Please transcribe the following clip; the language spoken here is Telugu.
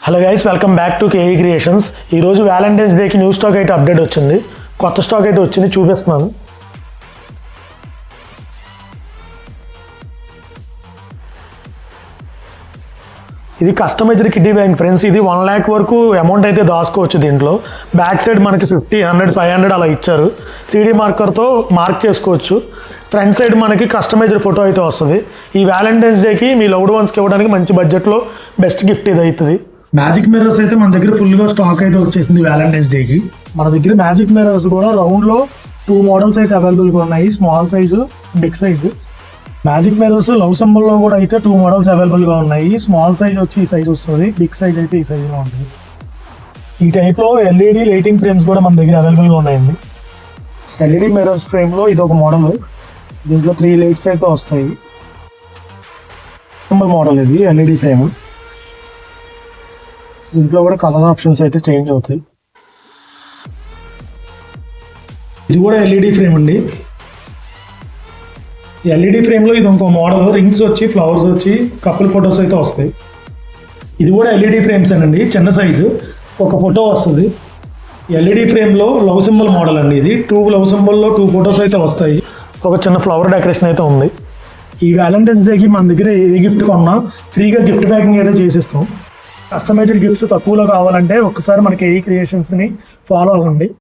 Hello guys, welcome back to KE creations. ఈరోజు వ్యాలంటైన్స్ డేకి న్యూ స్టాక్ అయితే అప్డేట్ వచ్చింది. కొత్త స్టాక్ అయితే వచ్చింది, చూపిస్తున్నాను. ఇది కస్టమైజ్డ్ కిడ్డీ బ్యాంక్ ఫ్రెండ్స్. ఇది 1 lakh వరకు అమౌంట్ అయితే దాచుకోవచ్చు. దీంట్లో బ్యాక్ సైడ్ మనకి 50, 100, 500 అలా ఇచ్చారు. సిడీ మార్కర్తో మార్క్ చేసుకోవచ్చు. ఫ్రంట్ సైడ్ మనకి కస్టమైజ్డ్ ఫోటో అయితే వస్తుంది. ఈ వ్యాలంటైన్స్ డేకి మీ లవ్డ్ వన్స్కి ఇవ్వడానికి మంచి బడ్జెట్లో బెస్ట్ గిఫ్ట్ ఇది అవుతుంది. మ్యాజిక్ మిర్రర్స్ అయితే మన దగ్గర ఫుల్గా స్టాక్ అయితే వచ్చేసింది వ్యాలంటైన్స్ డేకి. మన దగ్గర మ్యాజిక్ మిర్రర్స్ కూడా రౌండ్లో 2 మోడల్స్ అయితే అవైలబుల్గా ఉన్నాయి, small size, big size. Magic mirrors love సింబల్లో కూడా అయితే 2 మోడల్స్ అవైలబుల్గా ఉన్నాయి. స్మాల్ సైజ్ వచ్చి ఈ సైజ్ వస్తుంది, బిగ్ సైజ్ అయితే ఈ సైజులో ఉంటుంది. ఈ టైప్లో ఎల్ఈడి లైటింగ్ ఫ్రేమ్స్ కూడా మన దగ్గర అవైలబుల్గా ఉన్నాయండి. ఎల్ఈడి మిర్రర్స్ ఫ్రేమ్లో ఇది ఒక మోడల్. దీంట్లో 3 లైట్స్ అయితే వస్తాయి. సింబల్ మోడల్ ఇది ఎల్ఈడి ఫ్రేమ్. దీంట్లో కూడా కలర్ ఆప్షన్స్ అయితే చేంజ్ అవుతాయి. ఇది కూడా ఎల్ఈడి ఫ్రేమ్ అండి. ఎల్ఈడి ఫ్రేమ్లో ఇది ఇంకో మోడల్, రింగ్స్ వచ్చి ఫ్లవర్స్ వచ్చి కపుల్ ఫొటోస్ అయితే వస్తాయి. ఇది కూడా ఎల్ఈడి ఫ్రేమ్స్ అండి, చిన్న సైజు, ఒక ఫోటో వస్తుంది. ఎల్ఈడి ఫ్రేమ్లో లవ్ సింబల్ మోడల్ అండి. ఇది 2 లవ్ సింబల్లో 2 ఫొటోస్ అయితే వస్తాయి. ఒక చిన్న ఫ్లవర్ డెకరేషన్ అయితే ఉంది. ఈ వ్యాలంటైన్స్ డేకి మన దగ్గర ఏ గిఫ్ట్ కొన్నా ఫ్రీగా గిఫ్ట్ ప్యాకింగ్ అయితే చేసిస్తాం. కస్టమైజ్డ్ గిఫ్ట్స్ తక్కువలో కావాలంటే ఒక్కసారి మనకి కేఈ క్రియేషన్స్ని ఫాలో అవ్వండి.